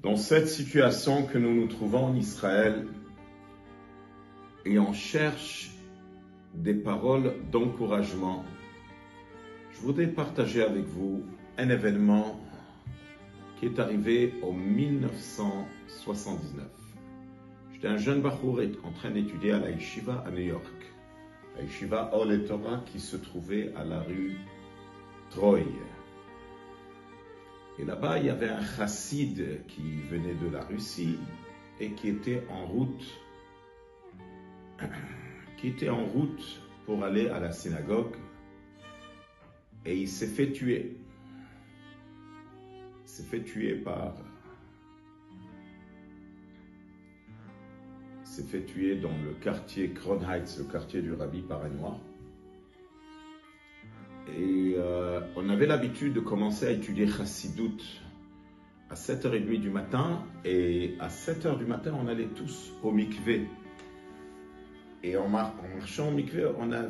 Dans cette situation que nous nous trouvons en Israël, et on cherche des paroles d'encouragement, je voudrais partager avec vous un événement qui est arrivé en 1979. J'étais un jeune bachour en train d'étudier à la Yeshiva à New York, la Yeshiva Ole Torah qui se trouvait à la rue Troy. Et là-bas, il y avait un chassid qui venait de la Russie et qui était en route pour aller à la synagogue, et il s'est fait tuer. Il s'est fait tuer dans le quartier Kronheiz, le quartier du Rabbi, par un noir. Et on avait l'habitude de commencer à étudier Chassidut à 7h30 du matin, et à 7h du matin, on allait tous au mikvé. Et en marchant au mikvé, on a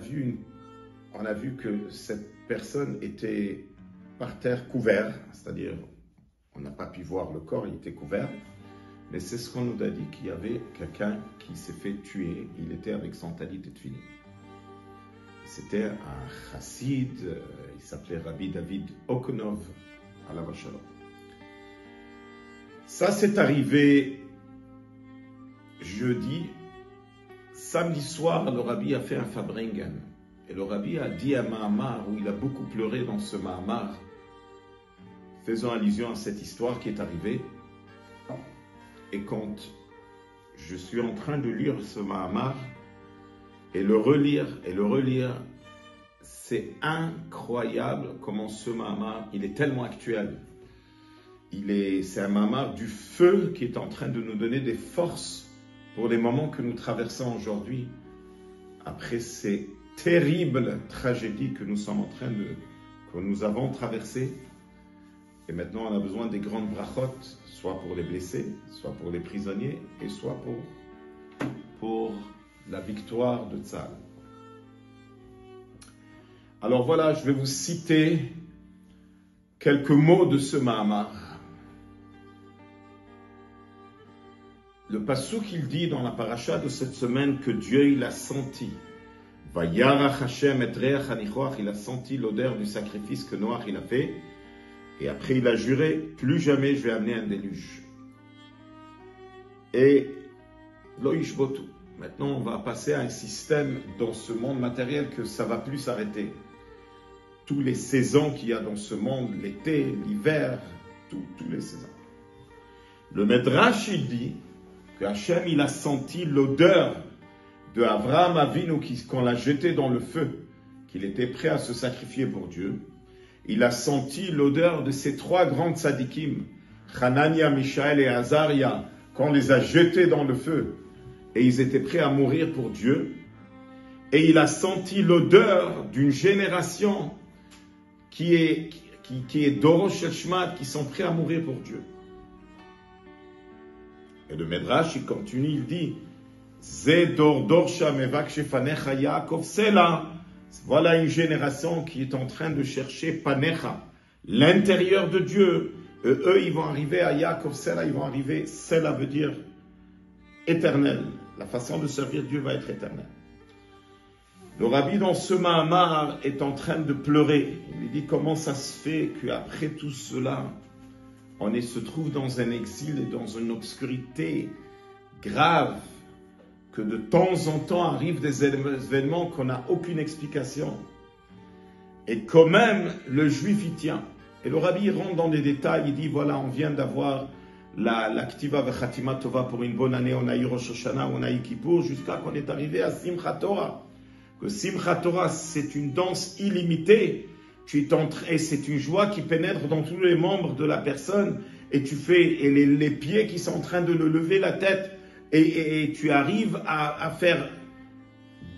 vu que cette personne était par terre couvert, c'est-à-dire on n'a pas pu voir le corps, il était couvert, mais c'est ce qu'on nous a dit, qu'il y avait quelqu'un qui s'est fait tuer, il était avec son talit et tefillin. C'était un chassid, il s'appelait Rabbi David Okonov, alav shalom. Ça s'est arrivé jeudi. Samedi soir, le Rabbi a fait un Fabringen. Et le Rabbi a dit un Mahamar, où il a beaucoup pleuré dans ce Mahamar, faisant allusion à cette histoire qui est arrivée. Et quand je suis en train de lire ce Mahamar, et le relire, c'est incroyable comment ce Mahamar, il est tellement actuel. C'est un Mahamar du feu qui est en train de nous donner des forces pour les moments que nous traversons aujourd'hui, après ces terribles tragédies que nous avons traversées. Et maintenant, on a besoin des grandes brachot, soit pour les blessés, soit pour les prisonniers, et soit pour la victoire de Tzahal. Alors voilà, je vais vous citer quelques mots de ce Mahamar. Le passouk, il dit dans la paracha de cette semaine que Dieu, il a senti. Vayarach Hashem et reach hanichoach, il a senti l'odeur du sacrifice que Noach il a fait. Et après, il a juré, plus jamais je vais amener un déluge. Et lo yishbotu. Maintenant, on va passer à un système dans ce monde matériel que ça va plus s'arrêter. Tous les saisons qu'il y a dans ce monde, l'été, l'hiver, tous les saisons. Le Medrash, il dit que Hachem, il a senti l'odeur de Avraham Avinu qu'on l'a jeté dans le feu, qu'il était prêt à se sacrifier pour Dieu. Il a senti l'odeur de ces trois grandes tzadikim, Hanania, Mishaël et Azaria, qu'on les a jetés dans le feu, et ils étaient prêts à mourir pour Dieu. Et il a senti l'odeur d'une génération qui est Dorosh Shechmat, qui sont prêts à mourir pour Dieu. Et le Medrash, il continue, il dit, voilà une génération qui est en train de chercher Panecha, l'intérieur de Dieu. Eux, ils vont arriver à Yaakov Sela, ils vont arriver, Sela veut dire éternel. La façon de servir Dieu va être éternelle. Le Rabbi, dans ce Mahamar, est en train de pleurer. Il lui dit comment ça se fait qu'après tout cela, on se trouve dans un exil et dans une obscurité grave, que de temps en temps arrivent des événements qu'on n'a aucune explication. Et quand même, le juif y tient. Et le Rabbi rentre dans des détails, il dit, voilà, on vient d'avoir la Ktiva Vechatima Tova pour une bonne année, on a eu Rosh Hashanah, on a eu Kippour, jusqu'à qu'on est arrivé à Simchat Torah. Que Simchat Torah, c'est une danse illimitée, et c'est une joie qui pénètre dans tous les membres de la personne, et tu fais, et les pieds qui sont en train de le lever la tête, et tu arrives à faire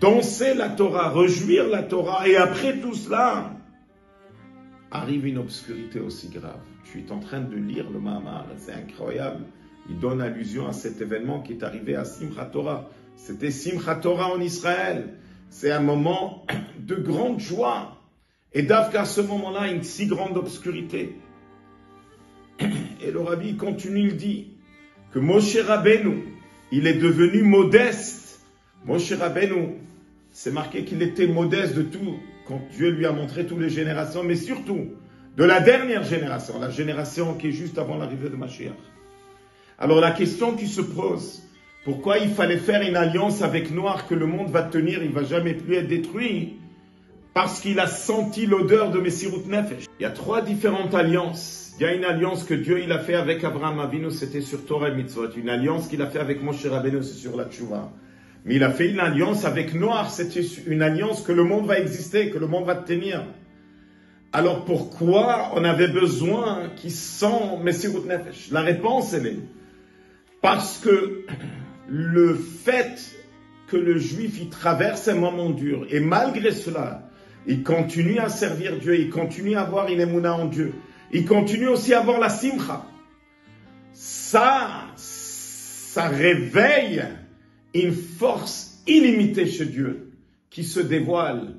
danser la Torah, réjouir la Torah, et après tout cela, arrive une obscurité aussi grave. Tu es en train de lire le Mahamar, c'est incroyable. Il donne allusion à cet événement qui est arrivé à Simchat Torah. C'était Simchat Torah en Israël. C'est un moment de grande joie. Et d'Avka, à ce moment-là, une si grande obscurité. et le Rabbi continue, il dit que Moshe Rabbeinu, il est devenu modeste. Moshe Rabbeinu, c'est marqué qu'il était modeste de tout, quand Dieu lui a montré toutes les générations, mais surtout de la dernière génération, la génération qui est juste avant l'arrivée de Mashiach. Alors la question qui se pose, pourquoi il fallait faire une alliance avec Noir que le monde va tenir, il ne va jamais plus être détruit? Parce qu'il a senti l'odeur de Messirut Nefesh. Il y a 3 différentes alliances. Il y a une alliance que Dieu il a fait avec Abraham Avinu, c'était sur Torah et Mitzvot. Une alliance qu'il a fait avec Moshe Rabbeinu, c'est sur la Tchouva. Mais il a fait une alliance avec Noir, c'était une alliance que le monde va exister, que le monde va tenir. Alors pourquoi on avait besoin qu'il sent Messirut Nefesh? La réponse, elle est parce que le fait que le juif il traverse un moment dur, et malgré cela, il continue à servir Dieu, il continue à avoir une émouna en Dieu, il continue aussi à avoir la simcha. Ça réveille une force illimitée chez Dieu qui se dévoile.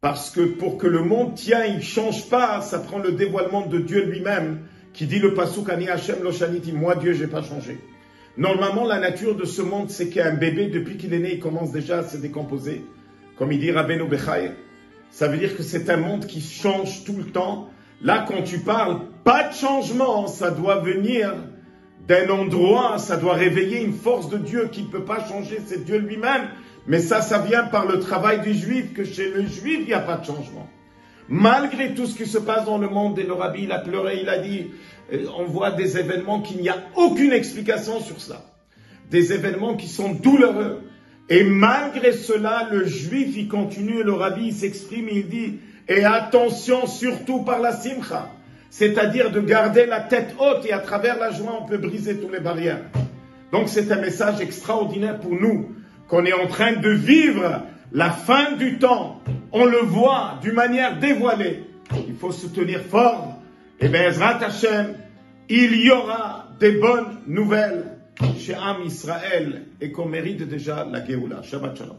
Parce que pour que le monde tient, il ne change pas, ça prend le dévoilement de Dieu lui-même, qui dit le pasuk Ani Hashem lo shaniti, moi Dieu, je n'ai pas changé. Normalement, la nature de ce monde, c'est qu'un bébé, depuis qu'il est né, il commence déjà à se décomposer. Comme il dit Rabbeinu Bechai, ça veut dire que c'est un monde qui change tout le temps. Là, quand tu parles, pas de changement, ça doit venir d'un endroit, ça doit réveiller une force de Dieu qui ne peut pas changer, c'est Dieu lui-même. Mais ça vient par le travail du juif, que chez le juif, il n'y a pas de changement. Malgré tout ce qui se passe dans le monde, et le Rabbi, il a pleuré, il a dit, on voit des événements qu'il n'y a aucune explication sur ça. Des événements qui sont douloureux. Et malgré cela, le juif, il continue, le Rabbi, il s'exprime, il dit, et attention surtout par la simcha. C'est-à-dire de garder la tête haute, et à travers la joie, on peut briser toutes les barrières. Donc c'est un message extraordinaire pour nous, qu'on est en train de vivre la fin du temps. On le voit d'une manière dévoilée. Il faut se tenir fort. Et bien, Ezrat Hashem, il y aura des bonnes nouvelles chez Am Israël et qu'on mérite déjà la Géoula. Shabbat Shalom.